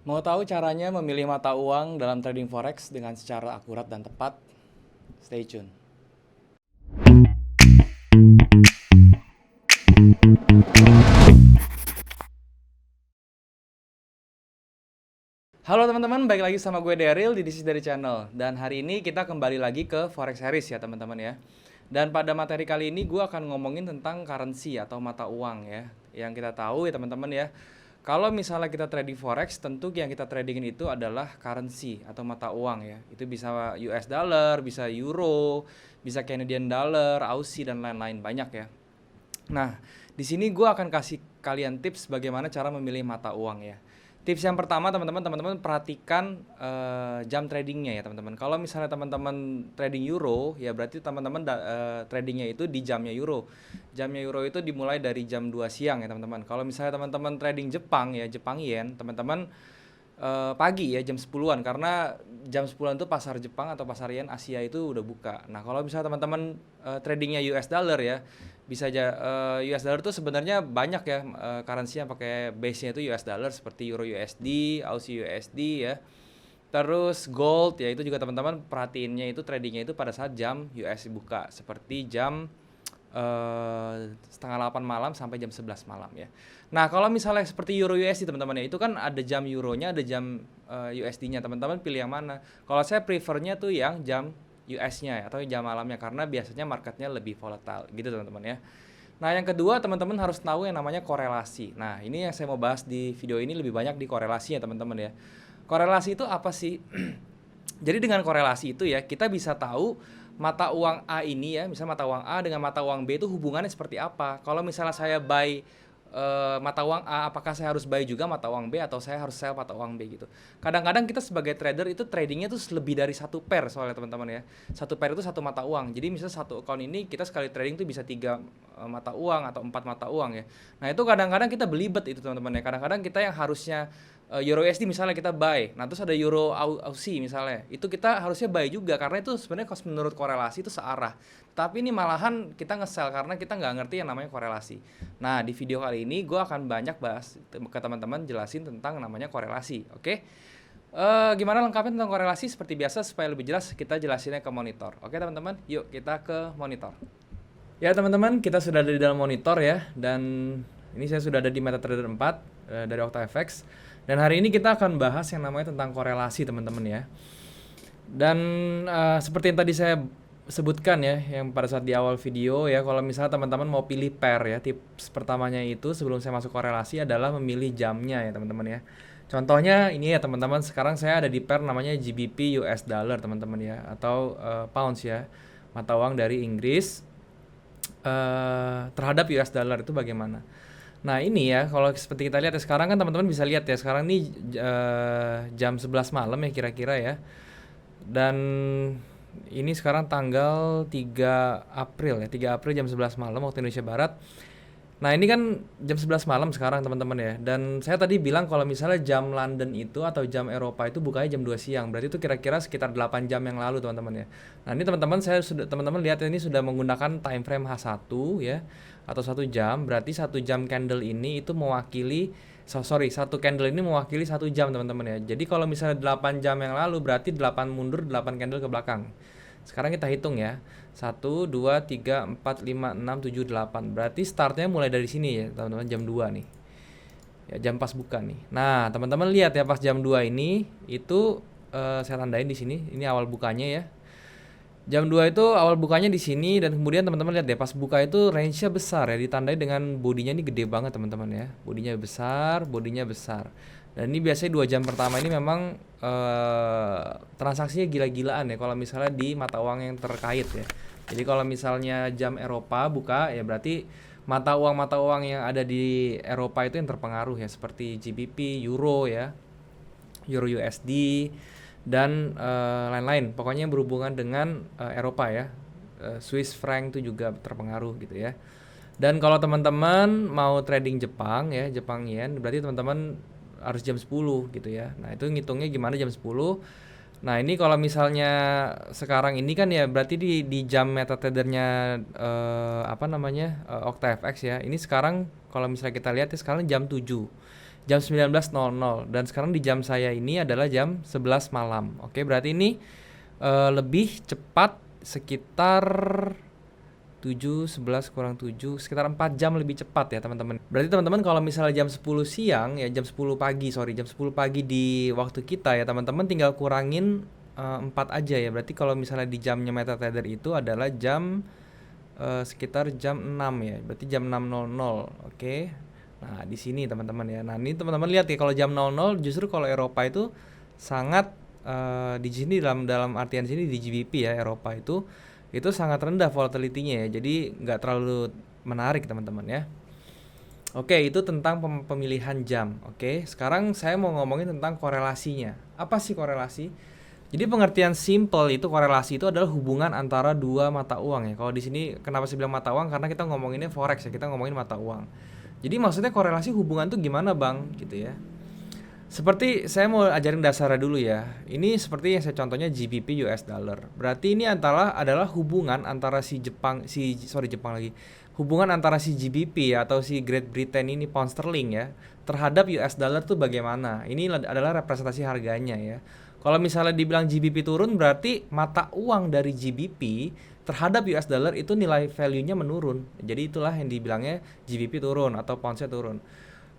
Mau tahu caranya memilih mata uang dalam trading forex dengan secara akurat dan tepat? Stay tune. Halo teman-teman, balik lagi sama gue Daryl di This is Dari Channel. Dan hari ini kita kembali lagi ke Forex Series ya teman-teman ya. Dan pada materi kali ini gue akan ngomongin tentang currency atau mata uang ya. Yang kita tahu ya teman-teman ya, kalau misalnya kita trading forex, tentu yang kita tradingin itu adalah currency atau mata uang ya. Itu bisa US dollar, bisa euro, bisa Canadian dollar, Aussie dan lain-lain banyak ya. Nah, di sini gue akan kasih kalian tips bagaimana cara memilih mata uang ya. Tips yang pertama teman-teman perhatikan jam tradingnya ya teman-teman. Kalau misalnya teman-teman trading euro ya berarti teman-teman tradingnya itu di jamnya euro. Jamnya euro itu dimulai dari jam 2 siang ya teman-teman. Kalau misalnya teman-teman trading Jepang ya, Jepang yen, teman-teman pagi ya jam 10-an karena jam 10-an itu pasar Jepang atau pasar yen Asia itu udah buka. Nah, kalau misalnya teman-teman tradingnya US dollar ya, bisa aja US dollar tuh sebenarnya banyak ya currency yang pakai base-nya itu US dollar seperti Euro USD, Aussie USD ya. Terus gold ya itu juga teman-teman perhatiinnya itu tradingnya itu pada saat jam US buka seperti jam setengah 8 malam sampai jam 11 malam ya. Nah, kalau misalnya seperti Euro USD teman-teman ya, itu kan ada jam Euronya, ada jam USD-nya. Teman-teman pilih yang mana? Kalau saya prefernya tuh yang jam US-nya ya, atau jam malamnya karena biasanya marketnya lebih volatile gitu teman-teman ya. Nah, yang kedua teman-teman harus tahu yang namanya korelasi. Nah, ini yang saya mau bahas di video ini lebih banyak di korelasinya teman-teman ya. Korelasi itu apa sih? Jadi dengan korelasi itu ya, kita bisa tahu mata uang A ini ya, misalnya mata uang A dengan mata uang B itu hubungannya seperti apa. Kalau misalnya saya buy mata uang A, apakah saya harus buy juga mata uang B atau saya harus sell mata uang B gitu. Kadang-kadang kita sebagai trader itu tradingnya tuh lebih dari satu pair soalnya teman-teman ya. Satu pair itu satu mata uang. Jadi misalnya satu account ini kita sekali trading tuh bisa tiga mata uang atau empat mata uang ya. Nah itu kadang-kadang kita belibet itu teman-teman ya. Kadang-kadang kita yang harusnya Euro USD misalnya kita buy, nah terus ada Euro Aussie misalnya, itu kita harusnya buy juga karena itu sebenarnya menurut korelasi itu searah. Tapi ini malahan kita nge-sell karena kita nggak ngerti yang namanya korelasi. Nah di video kali ini gue akan banyak bahas ke teman-teman jelasin tentang namanya korelasi, oke? Gimana lengkapnya tentang korelasi seperti biasa supaya lebih jelas kita jelasinnya ke monitor. Oke teman-teman, yuk kita ke monitor. Ya teman-teman, kita sudah ada di dalam monitor ya, dan ini saya sudah ada di MetaTrader 4 dari OctaFX. Dan hari ini kita akan bahas yang namanya tentang korelasi teman-teman ya. Dan seperti yang tadi saya sebutkan ya, yang pada saat di awal video ya, kalau misalnya teman-teman mau pilih pair ya, tips pertamanya itu sebelum saya masuk korelasi adalah memilih jamnya ya teman-teman ya. Contohnya ini ya teman-teman, sekarang saya ada di pair namanya GBP US dollar teman-teman ya, atau pounds ya, mata uang dari Inggris terhadap US dollar itu bagaimana. Nah ini ya, kalau seperti kita lihat ya sekarang kan teman-teman bisa lihat ya, sekarang ini jam 11 malam ya kira-kira ya. Dan ini sekarang tanggal 3 April ya, 3 April jam 11 malam waktu Indonesia Barat. Nah ini kan jam 11 malam sekarang teman-teman ya. Dan saya tadi bilang kalau misalnya jam London itu atau jam Eropa itu bukanya jam 2 siang. Berarti itu kira-kira sekitar 8 jam yang lalu teman-teman ya. Nah ini teman-teman teman-teman lihat ini sudah menggunakan time frame H1 ya, atau 1 jam. Berarti 1 jam candle ini itu mewakili satu candle ini mewakili 1 jam teman-teman ya. Jadi kalau misalnya 8 jam yang lalu berarti 8 mundur 8 candle ke belakang. Sekarang kita hitung ya. 1, 2, 3, 4, 5, 6, 7, 8. Berarti startnya mulai dari sini ya teman-teman, jam 2 nih. Ya jam pas buka nih. Nah teman-teman lihat ya pas jam 2 ini itu saya tandain di sini. Ini awal bukanya ya. Jam 2 itu awal bukanya di sini, dan kemudian teman-teman lihat deh pas buka itu range-nya besar ya, ditandai dengan bodinya ini gede banget teman-teman ya. Bodinya besar. Dan ini biasanya 2 jam pertama ini memang transaksinya gila-gilaan ya kalau misalnya di mata uang yang terkait ya. Jadi kalau misalnya jam Eropa buka ya berarti mata uang yang ada di Eropa itu yang terpengaruh ya, seperti GBP, Euro ya, Euro USD dan lain-lain. Pokoknya yang berhubungan dengan Eropa ya. Swiss franc itu juga terpengaruh gitu ya. Dan kalau teman-teman mau trading Jepang ya, Jepang yen, berarti teman-teman harus jam 10 gitu ya. Nah, itu ngitungnya gimana jam 10? Nah, ini kalau misalnya sekarang ini kan ya berarti di jam MetaTrader-nya apa namanya? OctaFX ya. Ini sekarang kalau misalnya kita lihat ya sekarang jam 7. jam 19.00 dan sekarang di jam saya ini adalah jam 11 malam. Oke, berarti ini lebih cepat sekitar 7, 11 kurang 7, sekitar 4 jam lebih cepat ya teman-teman. Berarti teman-teman kalau misalnya jam 10 siang ya, jam 10 pagi, jam 10 pagi di waktu kita ya teman-teman, tinggal kurangin 4 aja ya. Berarti kalau misalnya di jamnya MetaTrader itu adalah jam sekitar jam 6 ya. Berarti jam 6.00. Oke. Nah, di sini teman-teman ya. Nah, ini teman-teman lihat ya, kalau jam 00 justru kalau Eropa itu sangat di sini dalam artian sini di GBP ya, Eropa itu sangat rendah volatility-nya ya. Jadi nggak terlalu menarik teman-teman ya. Oke, itu tentang pemilihan jam. Oke, sekarang saya mau ngomongin tentang korelasinya. Apa sih korelasi? Jadi pengertian simple itu korelasi itu adalah hubungan antara dua mata uang ya. Kalau di sini kenapa saya bilang mata uang? Karena kita ngomonginnya forex ya, kita ngomongin mata uang. Jadi maksudnya korelasi hubungan tuh gimana bang? Gitu ya. Seperti saya mau ajarin dasarnya dulu ya. Ini seperti yang saya contohnya GBP US dollar. Berarti ini adalah hubungan antara Jepang lagi. Hubungan antara si GBP atau si Great Britain ini pound sterling ya terhadap US dollar tuh bagaimana? Ini adalah representasi harganya ya. Kalau misalnya dibilang GBP turun berarti mata uang dari GBP terhadap US dollar itu nilai value-nya menurun. Jadi itulah yang dibilangnya GBP turun atau pound-nya turun.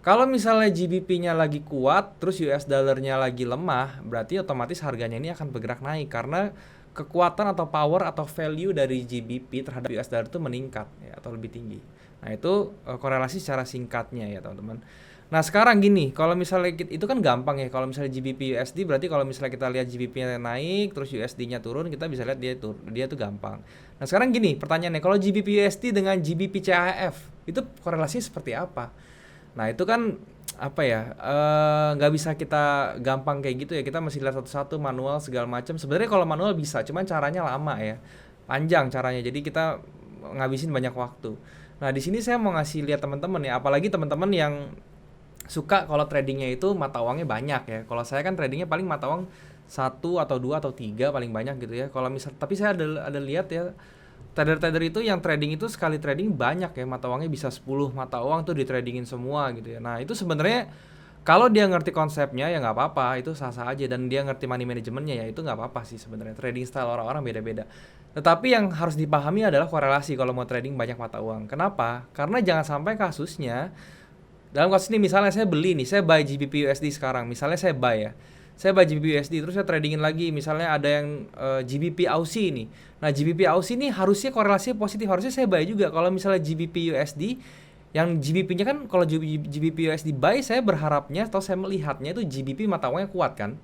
Kalau misalnya GBP-nya lagi kuat, terus US dollar-nya lagi lemah, berarti otomatis harganya ini akan bergerak naik karena kekuatan atau power atau value dari GBP terhadap US dollar itu meningkat ya, atau lebih tinggi. Nah, itu korelasi secara singkatnya ya, teman-teman. Nah, sekarang gini, kalau misalnya itu kan gampang ya, kalau misalnya GBP USD berarti kalau misalnya kita lihat GBP-nya naik, terus USD-nya turun, kita bisa lihat dia tuh gampang. Nah, sekarang gini, pertanyaannya, kalau GBP USD dengan GBP CHF, itu korelasinya seperti apa? Nah, itu kan apa ya, nggak bisa kita gampang kayak gitu ya, kita mesti lihat satu-satu manual segala macam. Sebenarnya kalau manual bisa, cuman caranya lama ya, panjang caranya, jadi kita ngabisin banyak waktu. Nah, di sini saya mau ngasih lihat teman-teman ya, apalagi teman-teman yang suka kalau tradingnya itu mata uangnya banyak ya. Kalau saya kan tradingnya paling mata uang 1 atau 2 atau 3 paling banyak gitu ya. Kalau misal, tapi saya ada lihat ya, trader-trader itu yang trading itu sekali trading banyak ya, mata uangnya bisa 10 mata uang tuh di tradingin semua gitu ya. Nah, itu sebenarnya kalau dia ngerti konsepnya ya nggak apa-apa, itu sah-sah aja, dan dia ngerti money managementnya ya itu nggak apa-apa sih sebenarnya. Trading style orang-orang beda-beda. Tetapi yang harus dipahami adalah korelasi kalau mau trading banyak mata uang. Kenapa? Karena jangan sampai kasusnya, dalam kasus ini misalnya saya beli nih, saya buy GBP USD sekarang, misalnya saya buy ya. Saya buy GBP USD terus saya tradingin lagi, misalnya ada yang GBP Aussie nih. Nah, GBP Aussie nih harusnya korelasinya positif, harusnya saya buy juga. Kalau misalnya GBP USD yang GBP-nya kan, kalau GBP USD buy, saya berharapnya atau saya melihatnya itu GBP mata uangnya kuat kan.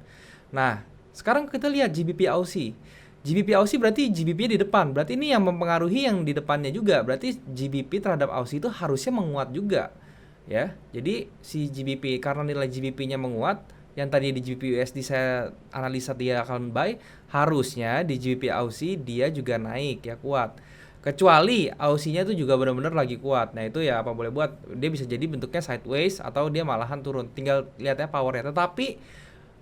Nah, sekarang kita lihat GBP Aussie. GBP Aussie berarti GBP-nya di depan. Berarti ini yang mempengaruhi yang di depannya juga. Berarti GBP terhadap Aussie itu harusnya menguat juga. Ya, jadi si GBP karena nilai GBP-nya menguat, yang tadi di GBP USD saya analisa dia akan buy, harusnya di GBP Aussie dia juga naik ya, kuat. Kecuali Aussie-nya itu juga benar-benar lagi kuat. Nah, itu ya apa boleh buat, dia bisa jadi bentuknya sideways atau dia malahan turun. Tinggal lihatnya powernya. Tetapi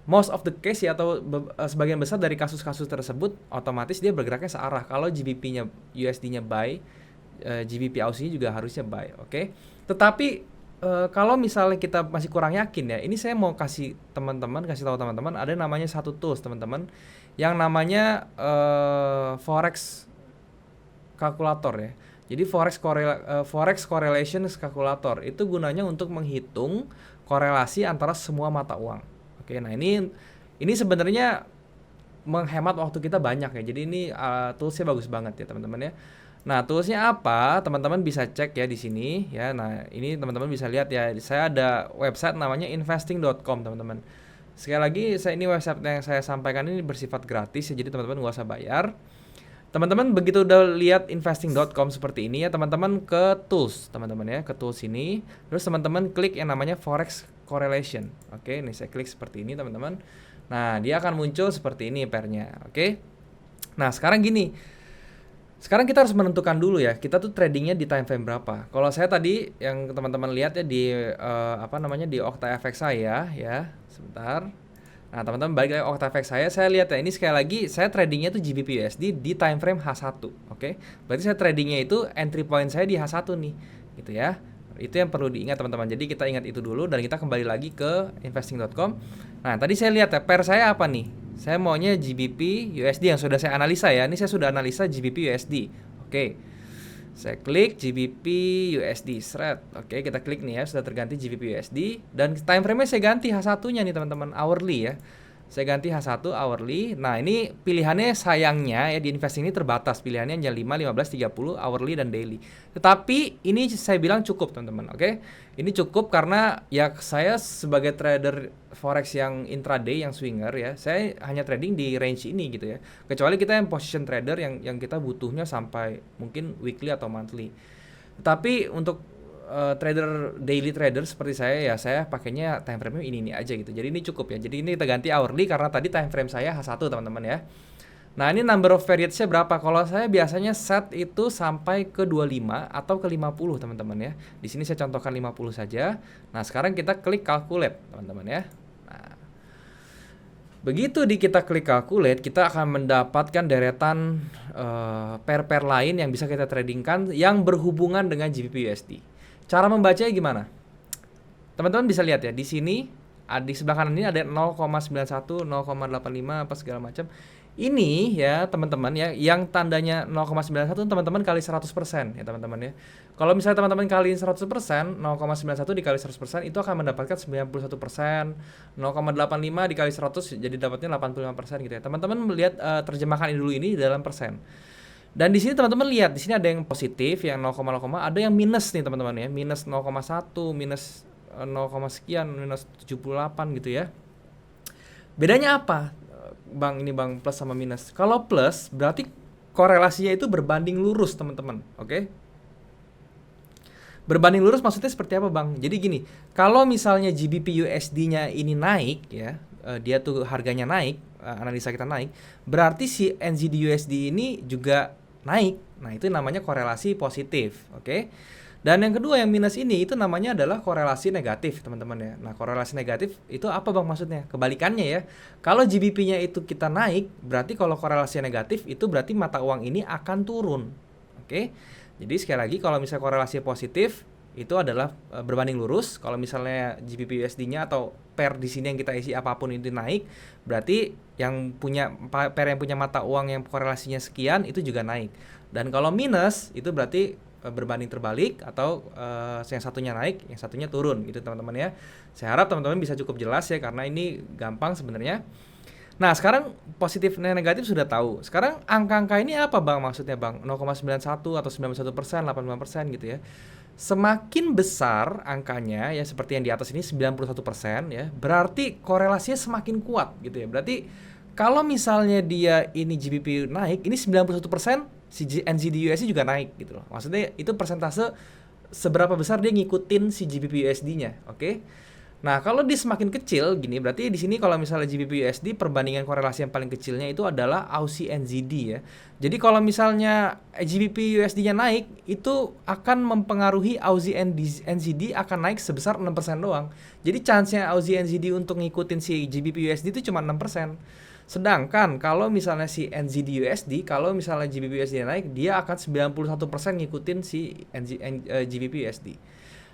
most of the case ya, atau sebagian besar dari kasus-kasus tersebut otomatis dia bergeraknya searah. Kalau GBP-nya USD-nya buy, GBP Aussie juga harusnya buy, oke? Tetapi kalau misalnya kita masih kurang yakin ya, ini saya mau kasih tahu teman-teman, ada namanya satu tools teman-teman, yang namanya forex calculator ya. Jadi forex correlation calculator itu gunanya untuk menghitung korelasi antara semua mata uang. Oke, nah ini sebenarnya menghemat waktu kita banyak ya. Jadi ini toolsnya bagus banget ya teman-teman ya. Nah, toolsnya apa? Teman-teman bisa cek ya di sini ya. Nah, ini teman-teman bisa lihat ya. Saya ada website namanya investing.com, teman-teman. Sekali lagi, ini website yang saya sampaikan ini bersifat gratis ya. Jadi teman-teman nggak usah bayar. Teman-teman begitu udah lihat investing.com seperti ini ya, teman-teman ke tools, teman-teman ya, ke tools ini. Terus teman-teman klik yang namanya forex correlation. Oke, ini saya klik seperti ini, teman-teman. Nah, dia akan muncul seperti ini pairnya. Oke. Nah, sekarang gini. Sekarang kita harus menentukan dulu ya, kita tuh tradingnya di time frame berapa. Kalau saya tadi yang teman-teman lihat ya di di OctaFX saya ya, sebentar. Nah, teman-teman balik lagi OctaFX saya lihat ya, ini sekali lagi saya tradingnya tuh GBP USD di time frame H1, oke? Berarti saya tradingnya itu entry point saya di H1 nih, gitu ya. Itu yang perlu diingat teman-teman. Jadi kita ingat itu dulu dan kita kembali lagi ke investing.com. Nah, tadi saya lihat ya, pair saya apa nih? Saya maunya GBP USD yang sudah saya analisa ya. Ini saya sudah analisa GBP USD. Oke. Saya klik GBP USD thread. Oke, kita klik nih ya, sudah terganti GBP USD dan time frame-nya saya ganti H1-nya nih teman-teman, hourly ya. Saya ganti H1 hourly. Nah, ini pilihannya sayangnya ya di investing ini terbatas. Pilihannya hanya 5, 15, 30 hourly dan daily. Tetapi ini saya bilang cukup, teman-teman. Oke. Ini cukup karena ya saya sebagai trader forex yang intraday, yang swinger ya, saya hanya trading di range ini gitu ya. Kecuali kita yang position trader yang kita butuhnya sampai mungkin weekly atau monthly. Tapi untuk trader daily trader seperti saya ya, saya pakainya time frame ini aja gitu. Jadi ini cukup ya. Jadi ini kita ganti hourly karena tadi time frame saya H1 teman-teman ya. Nah, ini number of periods-nya berapa? Kalau saya biasanya set itu sampai ke 25 atau ke 50 teman-teman ya. Di sini saya contohkan 50 saja. Nah, sekarang kita klik calculate teman-teman ya. Nah, begitu kita klik calculate, kita akan mendapatkan deretan pair-pair lain yang bisa kita tradingkan yang berhubungan dengan GBP USD. Cara membacanya gimana? Teman-teman bisa lihat ya, di sini di sebelah kanan ini ada 0,91, 0,85 apa segala macam. Ini ya teman-teman ya, yang tandanya 0,91 teman-teman kali 100% ya teman-teman ya. Kalau misalnya teman-teman kali 100%, 0,91 dikali 100% itu akan mendapatkan 91%, 0,85 dikali 100 jadi dapatnya 85% gitu ya. Teman-teman melihat terjemahkan dulu ini dalam persen. Dan di sini teman-teman lihat, di sini ada yang positif, yang 0,0, ada yang minus nih teman-teman ya, minus 0,1, minus 0, sekian, minus 78 gitu ya. Bedanya apa? Bang, ini Bang, plus sama minus. Kalau plus berarti korelasinya itu berbanding lurus teman-teman, oke? Berbanding lurus maksudnya seperti apa Bang? Jadi gini, kalau misalnya GBP USD-nya ini naik ya, dia tuh harganya naik, analisa kita naik, berarti si NZD USD ini juga naik. Nah, itu namanya korelasi positif, oke? Dan yang kedua yang minus ini itu namanya adalah korelasi negatif, teman-teman ya. Nah, korelasi negatif itu apa Bang maksudnya? Kebalikannya ya. Kalau GBP-nya itu kita naik, berarti kalau korelasi negatif itu berarti mata uang ini akan turun. Oke? Jadi sekali lagi kalau misalnya korelasi positif itu adalah berbanding lurus. Kalau misalnya GBP USD-nya atau pair di sini yang kita isi apapun itu naik, berarti yang punya pair yang punya mata uang yang korelasinya sekian itu juga naik. Dan kalau minus itu berarti berbanding terbalik atau yang satunya naik, yang satunya turun gitu teman-teman ya. Saya harap teman-teman bisa cukup jelas ya karena ini gampang sebenarnya. Nah, sekarang positif dan negatif sudah tahu. Sekarang angka-angka ini apa Bang maksudnya Bang? 0,91 atau 91%, 85% gitu ya. Semakin besar angkanya ya seperti yang di atas ini 91% ya, berarti korelasinya semakin kuat gitu ya. Berarti kalau misalnya dia ini GBP naik, ini 91% si NZD USD juga naik gitu loh. Maksudnya itu persentase seberapa besar dia ngikutin si GBP USD-nya, oke? Nah, kalau dia semakin kecil gini, berarti di sini kalau misalnya GBP USD perbandingan korelasi yang paling kecilnya itu adalah Aussie NZD ya. Jadi kalau misalnya GBP USD-nya naik, itu akan mempengaruhi Aussie NZD akan naik sebesar 6% doang. Jadi chance-nya Aussie NZD untuk ngikutin si GBP USD itu cuma 6%. Sedangkan kalau misalnya si NZD USD, kalau misalnya GBP USD naik, dia akan 91% ngikutin si GBP USD.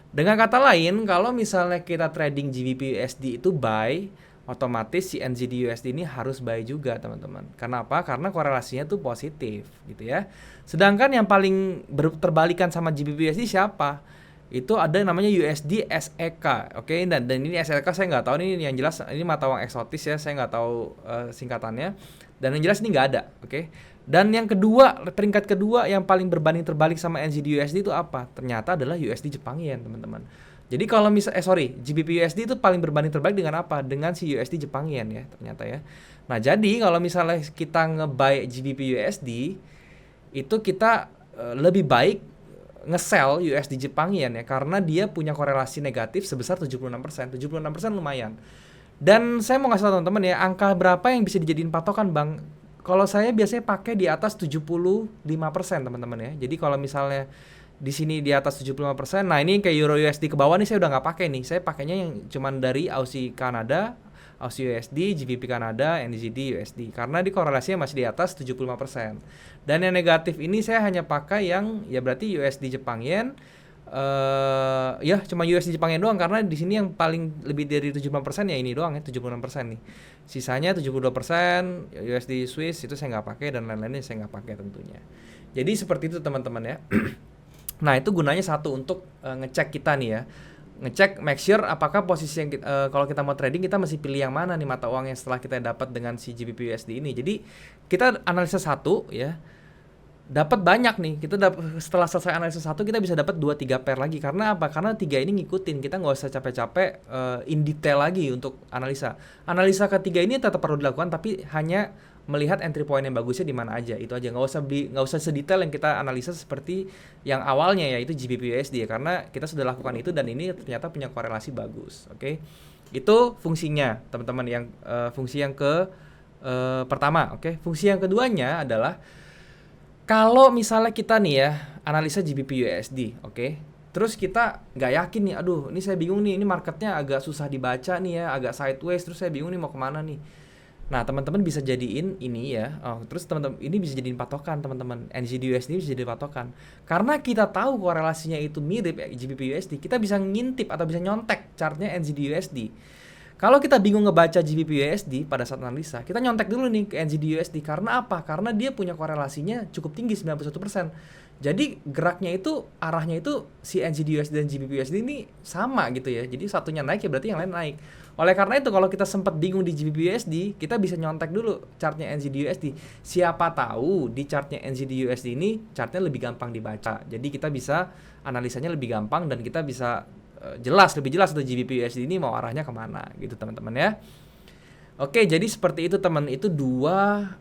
Dengan kata lain, kalau misalnya kita trading GBP USD itu buy, otomatis si NZD USD ini harus buy juga, teman-teman. Kenapa? Karena korelasinya tuh positif, gitu ya. Sedangkan yang paling terbalikan sama GBP USD siapa? Itu ada namanya USD SEK, oke? Dan ini SEK saya nggak tahu, ini yang jelas ini mata uang eksotis ya, saya nggak tahu singkatannya. Dan yang jelas ini nggak ada, oke? Dan yang kedua, peringkat kedua yang paling berbanding terbalik sama NZD USD itu apa? Ternyata adalah USD Jepang Yen, teman-teman. Jadi kalau GBP USD itu paling berbanding terbalik dengan apa? Dengan si USD Jepang Yen ya, ternyata ya. Nah, jadi kalau misalnya kita nge-buy GBP USD, itu kita lebih baik nge-sell USD Jepang Yen ya, karena dia punya korelasi negatif sebesar 76%. 76% lumayan. Dan saya mau ngasih tahu teman-teman ya, angka berapa yang bisa dijadiin patokan Bang? Kalau saya biasanya pakai di atas 75% teman-teman ya. Jadi kalau misalnya di sini di atas 75%, nah ini kayak Euro USD ke bawah nih saya udah nggak pakai nih. Saya pakainya yang cuman dari Aussie Kanada, Aussie USD, GBP Kanada, NZD USD. Karena di korelasinya masih di atas 75%. Dan yang negatif ini saya hanya pakai yang ya berarti USD Jepang Yen, Ya cuma USD Jepangnya doang, karena di sini yang paling lebih dari 75% ya ini doang ya, 76% nih. Sisanya 72% USD Swiss itu saya nggak pakai, dan lain-lainnya saya nggak pakai tentunya. Jadi seperti itu teman-teman ya. Nah itu gunanya satu untuk ngecek kita nih ya, ngecek make sure apakah posisi yang kalau kita mau trading kita mesti pilih yang mana nih mata uang yang setelah kita dapat dengan si GBP USD ini. Jadi kita analisa satu ya, dapat banyak nih, kita setelah selesai analisis satu kita bisa dapat 2-3 pair lagi. Karena apa? Karena 3 ini ngikutin, kita nggak usah capek-capek in detail lagi untuk analisa ketiga ini tetap perlu dilakukan, tapi hanya melihat entry point yang bagusnya di mana aja, itu aja. Nggak usah sedetail yang kita analisa seperti yang awalnya yaitu GBP USD ya, karena kita sudah lakukan itu dan ini ternyata punya korelasi bagus. Oke, itu fungsinya teman-teman, yang fungsi yang pertama. Oke, fungsi yang keduanya adalah kalau misalnya kita nih ya analisa GBP USD, oke, terus kita nggak yakin nih, aduh ini saya bingung nih, ini marketnya agak susah dibaca nih ya, agak sideways, terus saya bingung nih mau kemana nih. Nah teman-teman bisa jadiin ini ya, terus teman-teman ini bisa jadiin patokan teman-teman, NZD USD bisa jadi patokan. Karena kita tahu korelasinya itu mirip ya, GBP USD, kita bisa ngintip atau bisa nyontek chartnya NZD USD. Kalau kita bingung ngebaca GBP USD pada saat analisa, kita nyontek dulu nih ke NZD USD. Karena apa? Karena dia punya korelasinya cukup tinggi, 91%. Jadi geraknya itu, arahnya itu si NZD USD dan GBP USD ini sama gitu ya. Jadi satunya naik ya berarti yang lain naik. Oleh karena itu kalau kita sempat bingung di GBP USD, kita bisa nyontek dulu chartnya NZD USD. Siapa tahu di chartnya NZD USD ini chartnya lebih gampang dibaca. Jadi kita bisa analisanya lebih gampang dan kita bisa lebih jelas untuk GBP USD ini mau arahnya kemana gitu teman-teman ya. Oke, jadi seperti itu teman, itu dua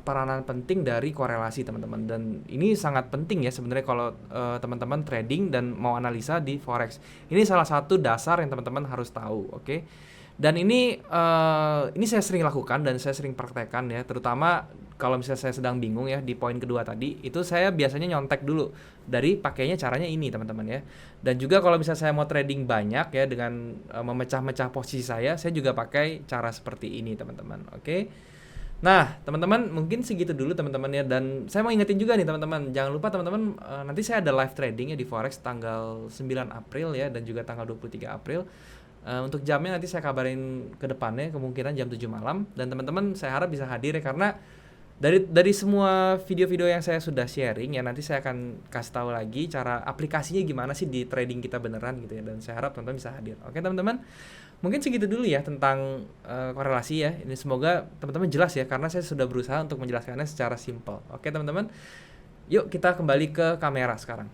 peranan penting dari korelasi teman-teman, dan ini sangat penting ya sebenarnya kalau teman-teman trading dan mau analisa di forex. Ini salah satu dasar yang teman-teman harus tahu, oke? Dan ini saya sering lakukan dan saya sering praktekkan ya, terutama kalau misalnya saya sedang bingung ya di poin kedua tadi, itu saya biasanya nyontek dulu dari pakainya caranya ini teman-teman ya. Dan juga kalau misalnya saya mau trading banyak ya dengan memecah-mecah posisi saya juga pakai cara seperti ini teman-teman. Oke. Nah teman-teman mungkin segitu dulu teman-teman ya, dan saya mau ingetin juga nih teman-teman, jangan lupa teman-teman nanti saya ada live trading ya di forex tanggal 9 April ya, dan juga tanggal 23 April. Untuk jamnya nanti saya kabarin ke depannya, kemungkinan jam 7 malam, dan teman-teman saya harap bisa hadir ya, karena dari semua video-video yang saya sudah sharing ya, nanti saya akan kasih tahu lagi cara aplikasinya gimana sih di trading kita beneran gitu ya, dan saya harap teman-teman bisa hadir. Oke teman-teman, mungkin segitu dulu ya tentang korelasi ya. Ini semoga teman-teman jelas ya, karena saya sudah berusaha untuk menjelaskannya secara simple. Oke teman-teman, yuk kita kembali ke kamera sekarang.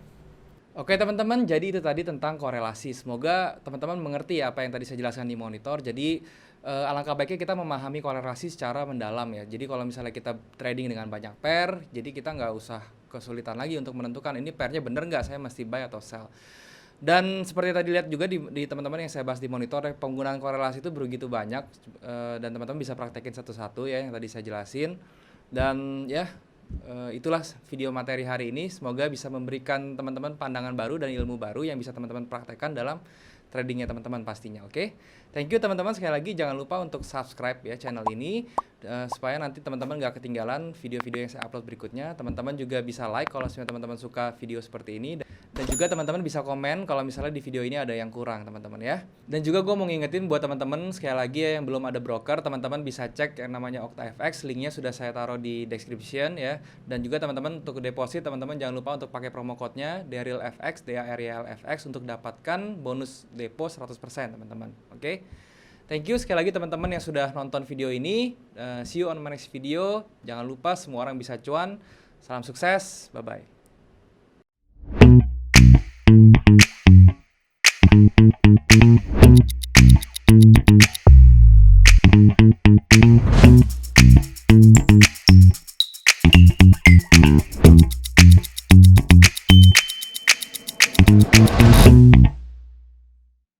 Oke teman-teman, jadi itu tadi tentang korelasi. Semoga teman-teman mengerti ya apa yang tadi saya jelaskan di monitor. Jadi alangkah baiknya kita memahami korelasi secara mendalam ya. Jadi kalau misalnya kita trading dengan banyak pair, jadi kita nggak usah kesulitan lagi untuk menentukan ini pairnya bener nggak, saya mesti buy atau sell. Dan seperti tadi lihat juga di teman-teman yang saya bahas di monitor ya, penggunaan korelasi itu begitu banyak, dan teman-teman bisa praktekin satu-satu ya yang tadi saya jelasin. Dan ya itulah video materi hari ini, semoga bisa memberikan teman-teman pandangan baru dan ilmu baru yang bisa teman-teman praktekkan dalam tradingnya teman-teman pastinya. Oke, thank you teman-teman, sekali lagi jangan lupa untuk subscribe ya channel ini supaya nanti teman-teman gak ketinggalan video-video yang saya upload berikutnya. Teman-teman juga bisa like kalau misalnya teman-teman suka video seperti ini, dan juga teman-teman bisa komen kalau misalnya di video ini ada yang kurang teman-teman ya. Dan juga gue mau ngingetin buat teman-teman sekali lagi ya, yang belum ada broker, teman-teman bisa cek yang namanya OctaFX, linknya sudah saya taruh di description ya. Dan juga teman-teman untuk deposit, teman-teman jangan lupa untuk pakai promo code-nya DARYLFX, DARYLFX, untuk dapatkan bonus depo 100% teman-teman. Oke. Thank you sekali lagi teman-teman yang sudah nonton video ini. See you on my next video. Jangan lupa semua orang bisa cuan. Salam sukses. Bye-bye.